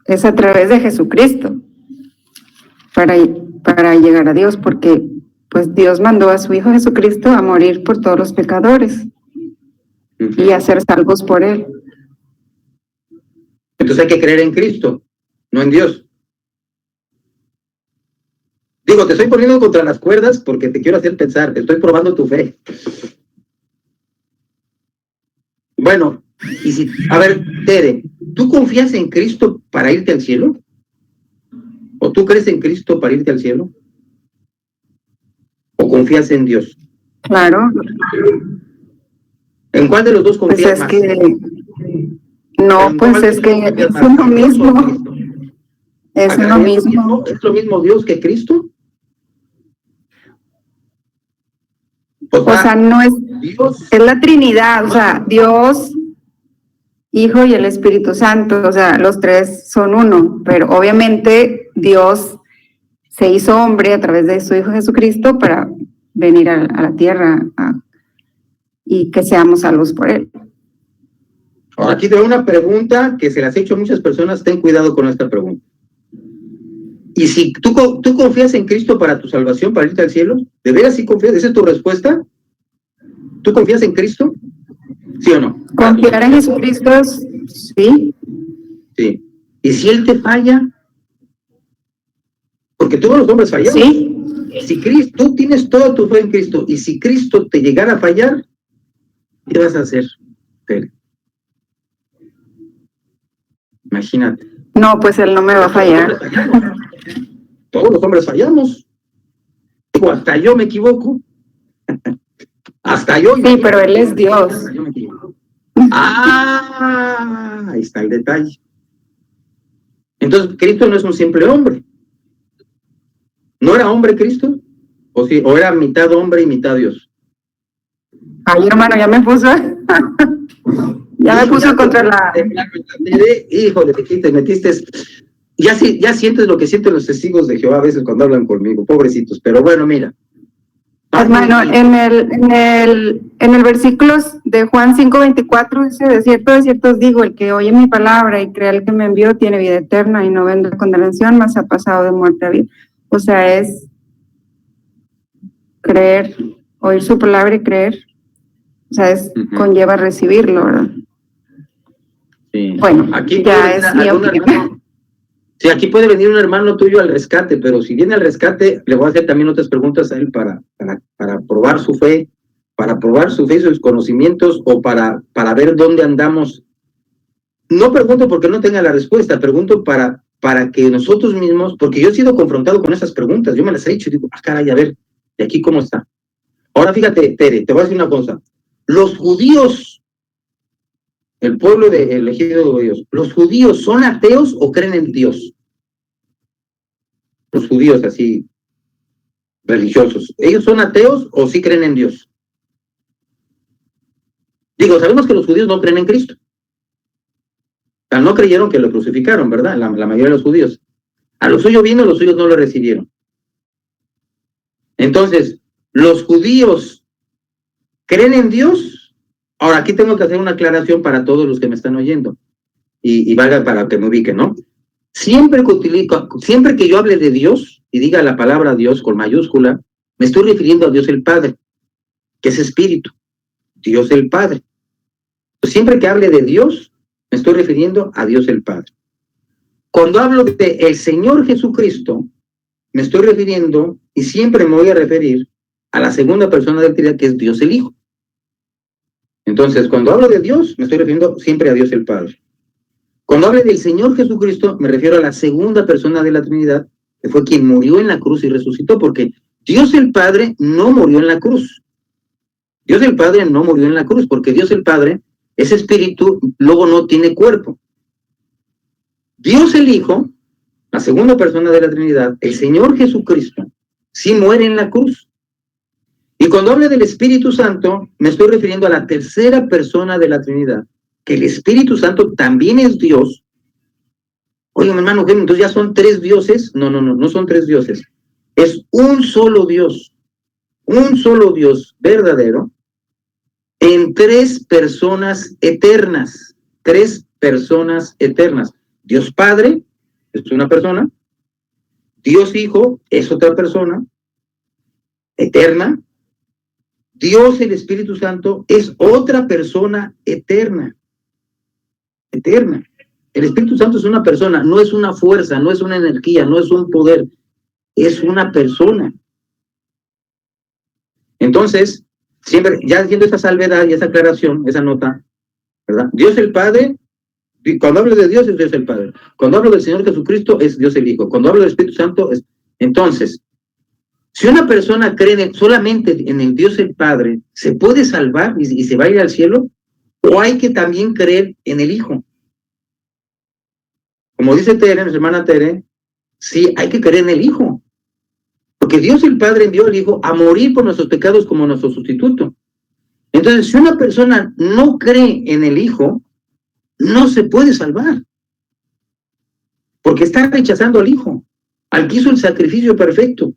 Es a través de Jesucristo para llegar a Dios, porque pues Dios mandó a su Hijo Jesucristo a morir por todos los pecadores y a ser salvos por Él. Entonces hay que creer en Cristo, no en Dios. Digo, te estoy poniendo contra las cuerdas porque te quiero hacer pensar, estoy probando tu fe. Bueno, a ver, Tere, ¿tú confías en Cristo para irte al cielo? ¿O tú crees en Cristo para irte al cielo? ¿O confías en Dios? Claro. ¿En cuál de los dos confías más? Es que es lo mismo. Es lo mismo. ¿Es lo mismo Dios que Cristo? O sea, no es Dios, es la Trinidad, o sea, Dios, Hijo y el Espíritu Santo, o sea, los tres son uno, pero obviamente Dios se hizo hombre a través de su Hijo Jesucristo para venir a la tierra y que seamos salvos por Él. Ahora, aquí tengo una pregunta que se las he hecho a muchas personas, ten cuidado con esta pregunta. Y si tú confías en Cristo para tu salvación, para irte al cielo, ¿de veras sí confías? ¿Esa es tu respuesta? ¿Tú confías en Cristo? ¿Sí o no? Confiar en Jesucristo, sí. Sí. ¿Y si Él te falla? Porque todos los hombres fallamos. Sí. Si tú tienes toda tu fe en Cristo, y si Cristo te llegara a fallar, ¿qué vas a hacer, Tere? Imagínate. No, pues Él no me va a fallar. Todos los hombres fallamos. Digo, hasta yo me equivoco. Hasta yo. Sí, pero Él es Dios. Ahí está el detalle. Entonces, Cristo no es un simple hombre. ¿No era hombre Cristo? ¿O era mitad hombre y mitad Dios? Ay, hermano, ya me puso. Ya me puso contra la... Híjole, te metiste... Ya sientes lo que sienten los testigos de Jehová a veces cuando hablan conmigo, pobrecitos. Pero bueno, mira. Hermano, en el versículo de Juan 5:24 dice, de cierto os digo, el que oye mi palabra y crea el que me envió tiene vida eterna y no vendrá condenación, mas ha pasado de muerte a vida. O sea, es creer, oír su palabra y creer. O sea, conlleva recibirlo, ¿verdad? Sí. Bueno, aquí ya es mi opinión. Sí, aquí puede venir un hermano tuyo al rescate, pero si viene al rescate, le voy a hacer también otras preguntas a él para probar su fe, sus conocimientos, o para ver dónde andamos. No pregunto porque no tenga la respuesta, pregunto para que nosotros mismos, porque yo he sido confrontado con esas preguntas, yo me las he hecho y digo, caray, a ver, ¿de aquí cómo está? Ahora fíjate, Tere, te voy a decir una cosa. Los judíos, el pueblo elegido de Dios, ¿los judíos son ateos o creen en Dios? Los judíos así, religiosos, ¿ellos son ateos o sí creen en Dios? Digo, sabemos que los judíos no creen en Cristo. O sea, no creyeron que lo crucificaron, ¿verdad? La mayoría de los judíos. A lo suyo vino, los suyos no lo recibieron. Entonces, ¿los judíos creen en Dios? Ahora, aquí tengo que hacer una aclaración para todos los que me están oyendo. Y valga para que me ubiquen, ¿no? Siempre que yo hable de Dios y diga la palabra Dios con mayúscula, me estoy refiriendo a Dios el Padre, que es espíritu. Dios el Padre. Siempre que hable de Dios, me estoy refiriendo a Dios el Padre. Cuando hablo de el Señor Jesucristo, me estoy refiriendo, y siempre me voy a referir, a la segunda persona de la Trinidad, que es Dios el Hijo. Entonces, cuando hablo de Dios, me estoy refiriendo siempre a Dios el Padre. Cuando hable del Señor Jesucristo, me refiero a la segunda persona de la Trinidad, que fue quien murió en la cruz y resucitó, porque Dios el Padre no murió en la cruz. Dios el Padre no murió en la cruz, porque Dios el Padre es espíritu, luego no tiene cuerpo. Dios el Hijo, la segunda persona de la Trinidad, el Señor Jesucristo, sí muere en la cruz. Y cuando hablo del Espíritu Santo, me estoy refiriendo a la tercera persona de la Trinidad, que el Espíritu Santo también es Dios. Oye, mi hermano, entonces ya son tres dioses. No son tres dioses. Es un solo Dios verdadero, en tres personas eternas. Dios Padre es una persona, Dios Hijo es otra persona, eterna. Dios el Espíritu Santo es otra persona eterna. El Espíritu Santo es una persona, no es una fuerza, no es una energía, no es un poder, es una persona. Entonces, siempre, ya haciendo esa salvedad y esa aclaración, esa nota, ¿verdad? Dios el Padre, cuando hablo de Dios es Dios el Padre. Cuando hablo del Señor Jesucristo es Dios el Hijo. Cuando hablo del Espíritu Santo es... Entonces, si una persona cree solamente en el Dios el Padre, ¿se puede salvar y se va a ir al cielo? ¿O hay que también creer en el Hijo? Como dice Tere, nuestra hermana Tere, sí, hay que creer en el Hijo. Porque Dios el Padre envió al Hijo a morir por nuestros pecados como nuestro sustituto. Entonces, si una persona no cree en el Hijo, no se puede salvar. Porque está rechazando al Hijo, al que hizo el sacrificio perfecto.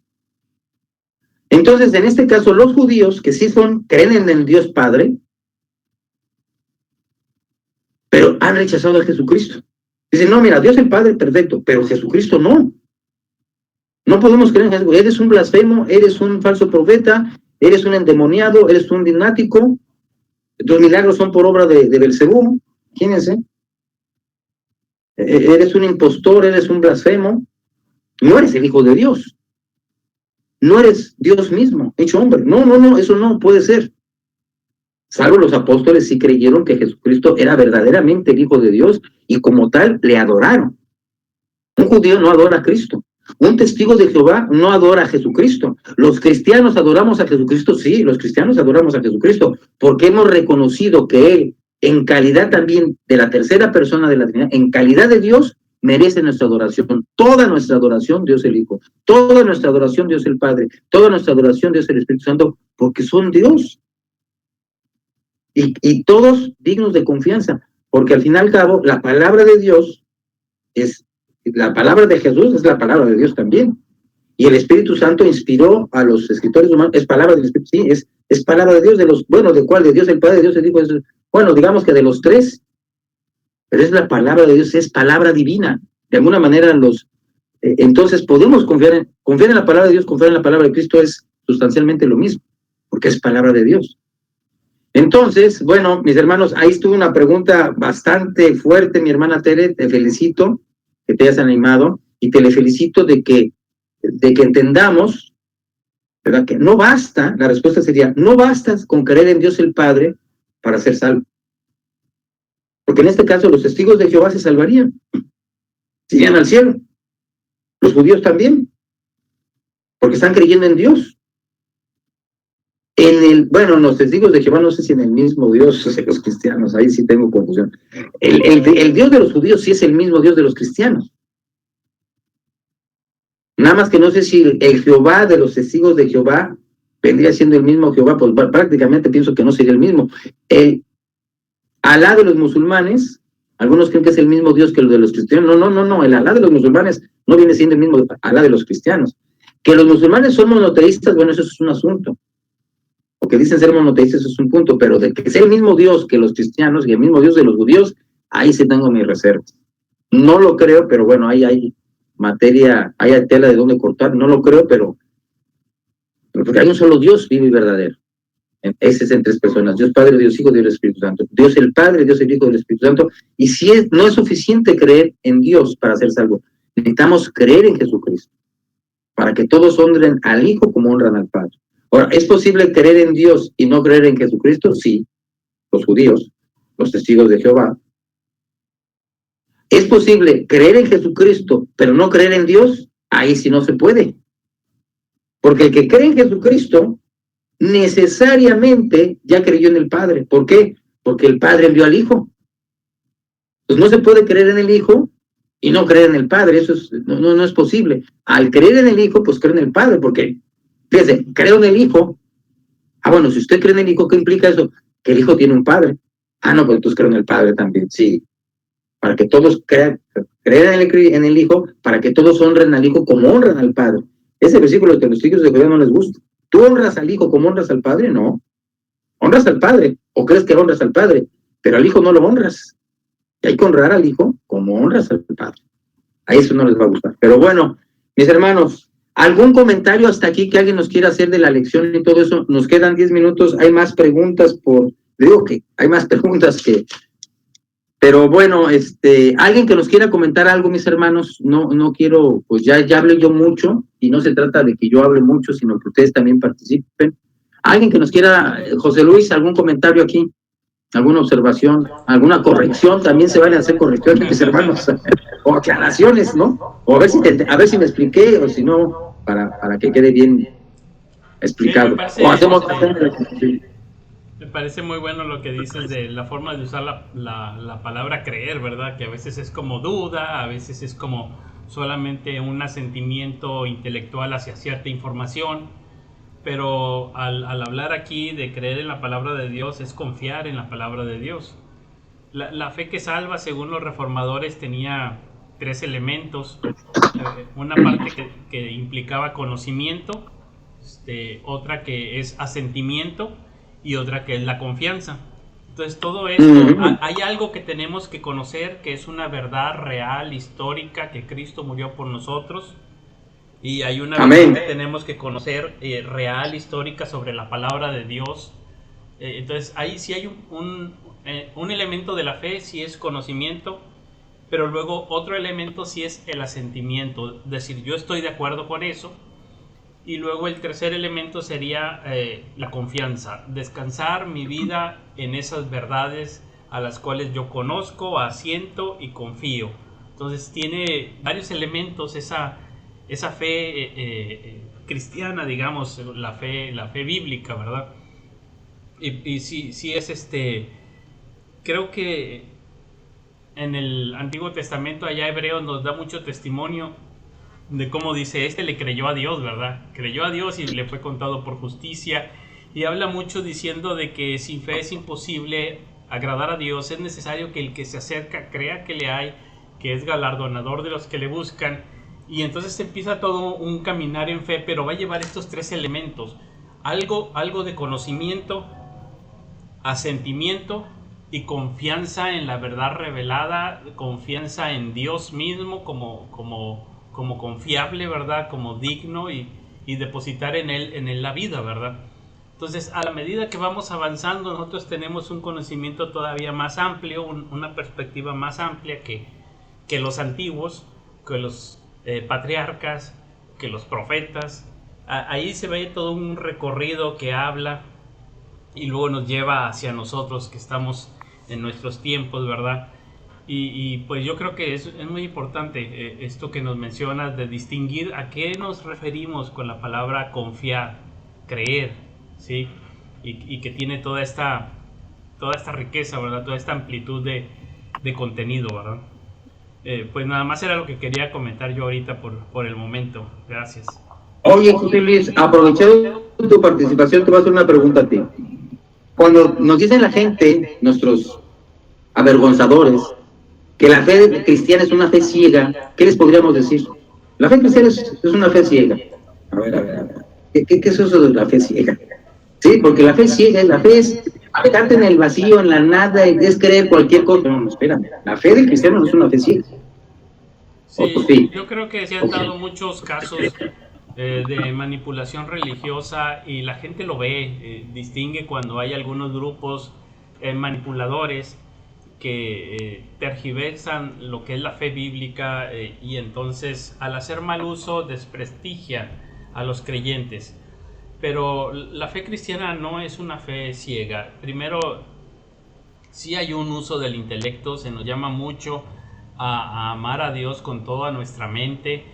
Entonces, en este caso, los judíos, que sí creen en el Dios Padre, pero han rechazado a Jesucristo. Dicen, no, mira, Dios el Padre, perfecto, pero Jesucristo no. No podemos creer en Jesucristo. Eres un blasfemo, eres un falso profeta, eres un endemoniado, eres un dinático. Tus milagros son por obra de Belcebú, imagínense. Eres un impostor, eres un blasfemo. No eres el Hijo de Dios. No eres Dios mismo, hecho hombre. No, eso no puede ser. Salvo los apóstoles sí creyeron que Jesucristo era verdaderamente el Hijo de Dios y como tal le adoraron. Un judío no adora a Cristo. Un testigo de Jehová no adora a Jesucristo. Los cristianos adoramos a Jesucristo, sí, los cristianos adoramos a Jesucristo, porque hemos reconocido que Él, en calidad también de la tercera persona de la Trinidad, en calidad de Dios, merece nuestra adoración. Toda nuestra adoración, Dios el Hijo. Toda nuestra adoración, Dios el Padre. Toda nuestra adoración, Dios el Espíritu Santo, porque son Dios. y todos dignos de confianza, porque al fin y al cabo la palabra de Dios es, la palabra de Jesús es la palabra de Dios también, y el Espíritu Santo inspiró a los escritores humanos, es palabra del Espíritu, sí, es palabra de Dios, bueno, ¿de cuál? De Dios el Padre, de Dios el Hijo, bueno, digamos que de los tres, pero es la palabra de Dios, es palabra divina, de alguna manera entonces podemos confiar en la palabra de Dios, confiar en la palabra de Cristo es sustancialmente lo mismo, porque es palabra de Dios. Entonces, bueno, mis hermanos, ahí estuvo una pregunta bastante fuerte, mi hermana Tere, te felicito que te hayas animado, y te le felicito de que entendamos, ¿verdad? Que no basta, la respuesta sería, no basta con creer en Dios el Padre para ser salvo. Porque en este caso los testigos de Jehová se salvarían, se irían al cielo. Los judíos también, porque están creyendo en Dios. Bueno, los testigos de Jehová no sé si en el mismo Dios de los cristianos, ahí sí tengo confusión. El Dios de los judíos sí es el mismo Dios de los cristianos. Nada más que no sé si el Jehová de los testigos de Jehová vendría siendo el mismo Jehová, pues prácticamente pienso que no sería el mismo. El Alá de los musulmanes, algunos creen que es el mismo Dios que el de los cristianos. No, el Alá de los musulmanes no viene siendo el mismo Alá de los cristianos. Que los musulmanes son monoteístas, bueno, eso es un asunto. O que dicen ser monoteístas, eso es un punto, pero de que sea el mismo Dios que los cristianos y el mismo Dios de los judíos, ahí sí tengo mis reservas. No lo creo, pero bueno, ahí hay materia, hay tela de dónde cortar, no lo creo, pero porque hay un solo Dios vivo y verdadero. Ese es en tres personas, Dios Padre, Dios Hijo, Dios Espíritu Santo. Dios el Padre, Dios el Hijo, Dios Espíritu Santo. Y si no es suficiente creer en Dios para ser salvo, necesitamos creer en Jesucristo, para que todos honren al Hijo como honran al Padre. Ahora, ¿es posible creer en Dios y no creer en Jesucristo? Sí, los judíos, los testigos de Jehová. ¿Es posible creer en Jesucristo, pero no creer en Dios? Ahí sí no se puede. Porque el que cree en Jesucristo, necesariamente ya creyó en el Padre. ¿Por qué? Porque el Padre envió al Hijo. Pues no se puede creer en el Hijo y no creer en el Padre. Eso no es posible. Al creer en el Hijo, pues cree en el Padre. Porque, fíjese, creo en el Hijo. Ah, bueno, si usted cree en el Hijo, ¿qué implica eso? Que el Hijo tiene un Padre. Ah, no, pues entonces creo en el Padre también. Sí. Para que todos crean en el Hijo, para que todos honren al Hijo como honran al Padre. Ese versículo que los hijos de Jehová no les gusta. ¿Tú honras al Hijo como honras al Padre? No. Honras al Padre, o crees que honras al Padre, pero al Hijo no lo honras. Y hay que honrar al Hijo como honras al Padre. A eso no les va a gustar. Pero bueno, mis hermanos, ¿algún comentario hasta aquí que alguien nos quiera hacer de la lección y todo eso? Nos quedan 10 minutos, hay más preguntas digo que hay más preguntas que... Pero bueno, alguien que nos quiera comentar algo, mis hermanos, no quiero, pues ya hablé yo mucho, y no se trata de que yo hable mucho, sino que ustedes también participen. Alguien que nos quiera, José Luis, algún comentario aquí, alguna observación, alguna corrección, también se van a hacer correcciones, mis hermanos, o aclaraciones, ¿no? O a ver si me expliqué, o si no, para que quede bien explicado. Sí, o hacemos... Me parece muy bueno lo que dices de la forma de usar la palabra creer, ¿verdad? Que a veces es como duda, a veces es como solamente un asentimiento intelectual hacia cierta información, pero al hablar aquí de creer en la palabra de Dios es confiar en la palabra de Dios. La fe que salva, según los reformadores, tenía 3 elementos. Una parte que implicaba conocimiento, otra que es asentimiento, y otra que es la confianza. Entonces todo esto, hay algo que tenemos que conocer, que es una verdad real, histórica, que Cristo murió por nosotros, y hay una verdad que tenemos que conocer, real, histórica, sobre la palabra de Dios. Entonces ahí sí hay un elemento de la fe, sí es conocimiento, pero luego otro elemento sí es el asentimiento, es decir, yo estoy de acuerdo con eso. Y luego el tercer elemento sería la confianza, descansar mi vida en esas verdades a las cuales yo conozco, asiento y confío. Entonces tiene varios elementos esa fe cristiana, digamos, la fe bíblica, ¿verdad? Y sí es creo que en el Antiguo Testamento, allá Hebreos nos da mucho testimonio de cómo dice, le creyó a Dios, ¿verdad? Creyó a Dios y le fue contado por justicia. y habla mucho diciendo de que sin fe es imposible agradar a Dios. Es necesario que el que se acerca crea que le hay, que es galardonador de los que le buscan. Y entonces empieza todo un caminar en fe, pero va a llevar estos tres elementos: algo de conocimiento, asentimiento y confianza en la verdad revelada, confianza en Dios mismo como confiable, ¿verdad? Como digno, y depositar en él la vida, ¿verdad? Entonces, a la medida que vamos avanzando, nosotros tenemos un conocimiento todavía más amplio, una perspectiva más amplia que los antiguos, que los patriarcas, que los profetas. Ahí se ve todo un recorrido que habla y luego nos lleva hacia nosotros que estamos en nuestros tiempos, ¿verdad? Y pues yo creo que es muy importante esto que nos mencionas, de distinguir a qué nos referimos con la palabra confiar, creer, ¿sí? Y que tiene toda esta riqueza, ¿verdad? Toda esta amplitud de contenido, ¿verdad? Pues nada más era lo que quería comentar yo ahorita por el momento. Gracias. Oye, José Luis, aprovechando tu participación, te voy a hacer una pregunta a ti. Cuando nos dicen la gente, nuestros avergonzadores, que la fe cristiana es una fe ciega, ¿qué les podríamos decir? La fe cristiana es una fe ciega. A ver. ¿Qué es eso de la fe ciega? Sí, porque la fe ciega, la fe es habitarte en el vacío, en la nada, es creer cualquier cosa. No, espérame, la fe del cristiano no es una fe ciega. Sí, yo creo que se han dado muchos casos de manipulación religiosa y la gente lo ve, distingue cuando hay algunos grupos manipuladores que tergiversan lo que es la fe bíblica y entonces al hacer mal uso desprestigian a los creyentes. Pero la fe cristiana no es una fe ciega. Primero, sí hay un uso del intelecto, se nos llama mucho a amar a Dios con toda nuestra mente,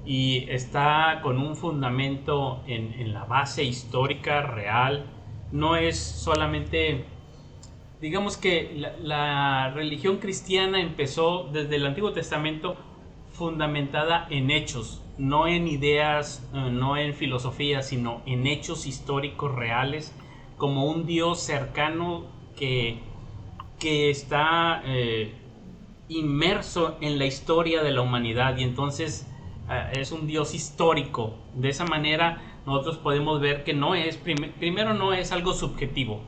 y está con un fundamento en la base histórica real. No es solamente, digamos que la religión cristiana empezó desde el Antiguo Testamento fundamentada en hechos, no en ideas, no en filosofía, sino en hechos históricos reales, como un Dios cercano que está inmerso en la historia de la humanidad, y entonces es un Dios histórico. De esa manera nosotros podemos ver que no es, primero no es algo subjetivo,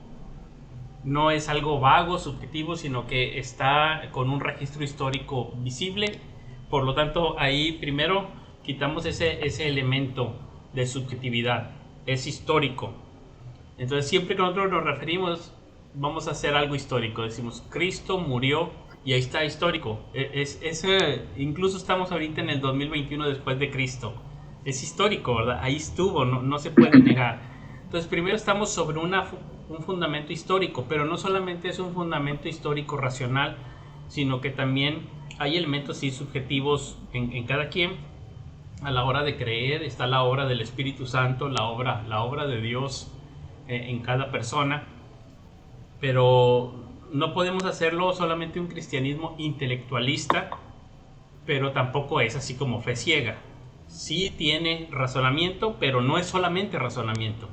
no es algo vago, subjetivo, sino que está con un registro histórico visible. Por lo tanto, ahí primero quitamos ese elemento de subjetividad, es histórico. Entonces siempre que nosotros nos referimos, vamos a hacer algo histórico, decimos Cristo murió y ahí está, histórico. Incluso estamos ahorita en el 2021 después de Cristo, es histórico, ¿verdad? Ahí estuvo, no se puede negar. Entonces primero estamos sobre un fundamento histórico, pero no solamente es un fundamento histórico racional, sino que también hay elementos sí subjetivos en cada quien. A la hora de creer está la obra del Espíritu Santo, la obra de Dios en cada persona, pero no podemos hacerlo solamente un cristianismo intelectualista, pero tampoco es así como fe ciega. Sí tiene razonamiento, pero no es solamente razonamiento.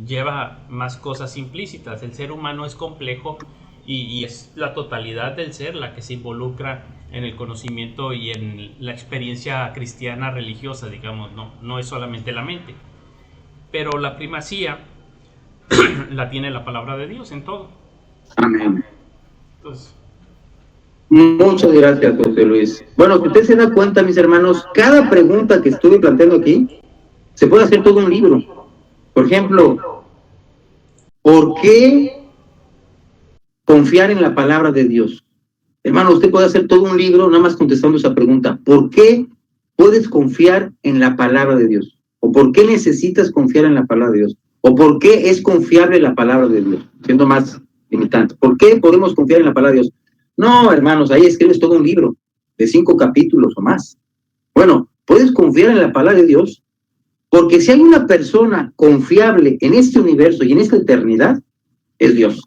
Lleva más cosas implícitas. El ser humano es complejo y es la totalidad del ser la que se involucra en el conocimiento y en la experiencia cristiana religiosa, digamos, no es solamente la mente. Pero la primacía la tiene la palabra de Dios en todo. Amén. Entonces, muchas gracias, José Luis. Bueno, si usted se da cuenta, mis hermanos, cada pregunta que estuve planteando aquí se puede hacer todo un libro. Por ejemplo, ¿por qué confiar en la palabra de Dios? Hermano, usted puede hacer todo un libro nada más contestando esa pregunta. ¿Por qué puedes confiar en la palabra de Dios? ¿O por qué necesitas confiar en la palabra de Dios? ¿O por qué es confiable la palabra de Dios? Siendo más limitante. ¿Por qué podemos confiar en la palabra de Dios? No, hermanos, ahí escribes todo un libro de 5 capítulos o más. Bueno, puedes confiar en la palabra de Dios porque si hay una persona confiable en este universo y en esta eternidad, es Dios.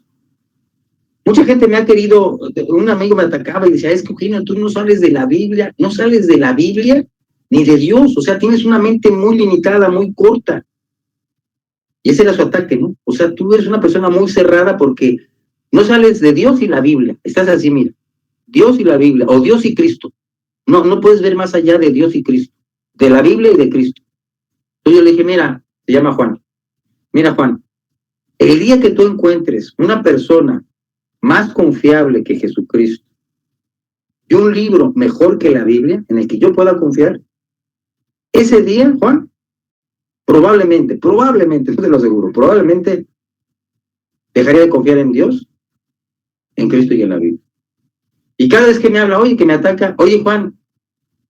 Mucha gente me ha querido, un amigo me atacaba y decía, es que Eugenio, tú no sales de la Biblia ni de Dios, o sea, tienes una mente muy limitada, muy corta. Y ese era su ataque, ¿no? O sea, tú eres una persona muy cerrada porque no sales de Dios y la Biblia. Estás así, mira, Dios y la Biblia, o Dios y Cristo. No puedes ver más allá de Dios y Cristo, de la Biblia y de Cristo. Entonces yo le dije, mira, se llama Juan. Mira, Juan, el día que tú encuentres una persona más confiable que Jesucristo y un libro mejor que la Biblia en el que yo pueda confiar, ese día, Juan, probablemente, no te lo aseguro, probablemente dejaría de confiar en Dios, en Cristo y en la Biblia. Y cada vez que me habla, oye, que me ataca, oye, Juan,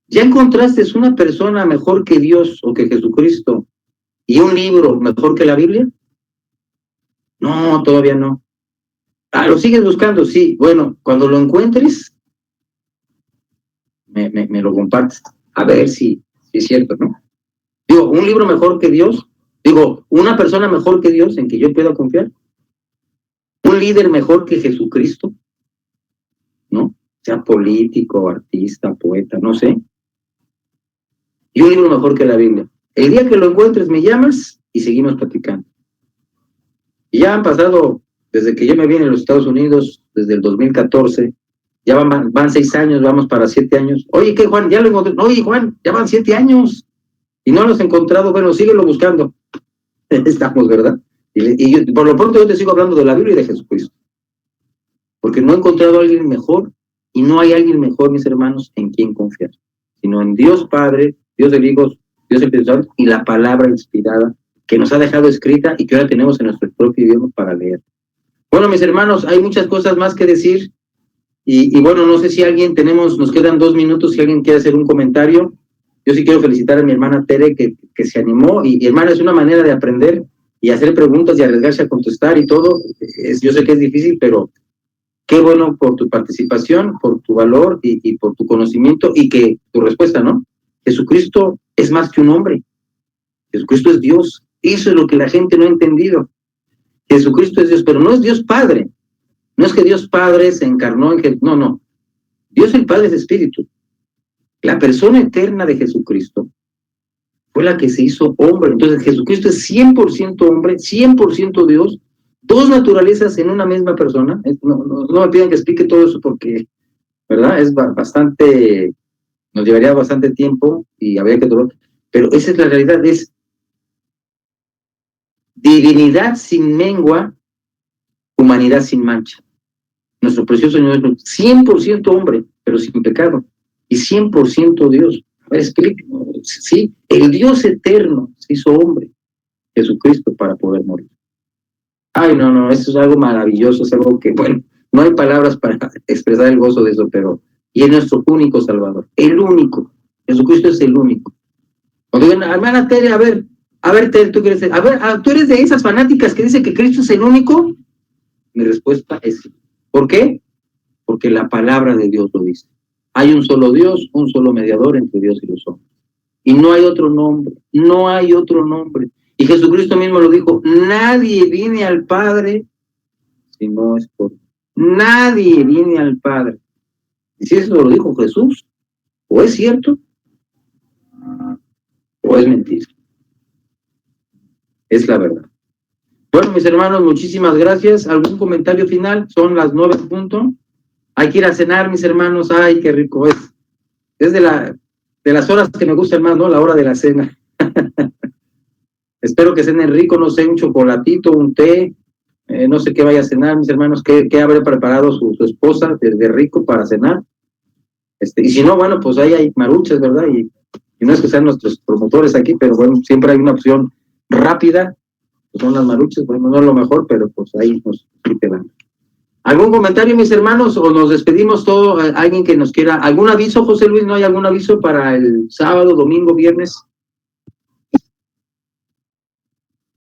¿ya encontraste una persona mejor que Dios o que Jesucristo y un libro mejor que la Biblia? No, todavía no. Ah, ¿lo sigues buscando? Sí. Bueno, cuando lo encuentres, me lo compartes. A ver si es cierto, ¿no? Digo, un libro mejor que Dios. Digo, una persona mejor que Dios en que yo pueda confiar. Un líder mejor que Jesucristo, ¿no? Sea político, artista, poeta, no sé. Y un libro mejor que la Biblia. El día que lo encuentres me llamas y seguimos platicando. Y ya han pasado, desde que yo me vine a los Estados Unidos, desde el 2014, ya van 6 años, vamos para 7 años. Oye, ¿qué, Juan? Ya lo encontré. Oye, Juan, ya van 7 años y no lo has encontrado. Bueno, síguelo buscando. Estamos, ¿verdad? Y yo, por lo pronto yo te sigo hablando de la Biblia y de Jesucristo. Porque no he encontrado a alguien mejor y no hay alguien mejor, mis hermanos, en quien confiar, sino en Dios Padre, Dios el Hijo, Dios el Espíritu Santo y la palabra inspirada que nos ha dejado escrita y que ahora tenemos en nuestro propio idioma para leer. Bueno, mis hermanos, hay muchas cosas más que decir y bueno, no sé si alguien nos quedan 2 minutos, si alguien quiere hacer un comentario. Yo sí quiero felicitar a mi hermana Tere que se animó y hermana, es una manera de aprender y hacer preguntas y arriesgarse a contestar y todo. Yo sé que es difícil, pero qué bueno por tu participación, por tu valor y por tu conocimiento y que tu respuesta, ¿no? Jesucristo es más que un hombre. Jesucristo es Dios. Eso es lo que la gente no ha entendido. Jesucristo es Dios, pero no es Dios Padre. No es que Dios Padre se encarnó en Jesús. No. Dios el Padre es Espíritu. La persona eterna de Jesucristo fue la que se hizo hombre. Entonces Jesucristo es 100% hombre, 100% Dios, 2 naturalezas en una misma persona. No me pidan que explique todo eso porque, ¿verdad? Es bastante, nos llevaría bastante tiempo y habría que todo. Pero esa es la realidad, es divinidad sin mengua, humanidad sin mancha. Nuestro precioso Señor es 100% hombre, pero sin pecado, y 100% Dios. A ver, explique, sí, el Dios eterno se hizo hombre, Jesucristo, para poder morir. Ay, no, eso es algo maravilloso, es algo que, bueno, no hay palabras para expresar el gozo de eso, pero, y es nuestro único Salvador, el único. Jesucristo es el único. Cuando digan, hermana Tere, a ver, Tere, ¿tú eres de esas fanáticas que dicen que Cristo es el único? Mi respuesta es sí. ¿Por qué? Porque la palabra de Dios lo dice. Hay un solo Dios, un solo mediador entre Dios y los hombres. Y no hay otro nombre, no hay otro nombre. Y Jesucristo mismo lo dijo, nadie viene al Padre si no es por mí. Nadie viene al Padre. Y si eso lo dijo Jesús, o es cierto, o es mentira. Es la verdad. Bueno, mis hermanos, muchísimas gracias. ¿Algún comentario final? Son las 9:00. Hay que ir a cenar, mis hermanos. Ay, qué rico es. Es de las horas que me gustan más, ¿no? La hora de la cena. Espero que cenen rico, no sé, un chocolatito, un té, no sé qué vaya a cenar, mis hermanos, qué habré preparado su esposa de rico para cenar. Y si no, bueno, pues ahí hay maruchas, ¿verdad? Y no es que sean nuestros promotores aquí, pero bueno, siempre hay una opción rápida, que son las maruchas. Bueno, no es lo mejor, pero pues ahí nos quedan. ¿Algún comentario, mis hermanos, o nos despedimos todo? ¿Alguien que nos quiera? ¿Algún aviso, José Luis? ¿No hay algún aviso para el sábado, domingo, viernes?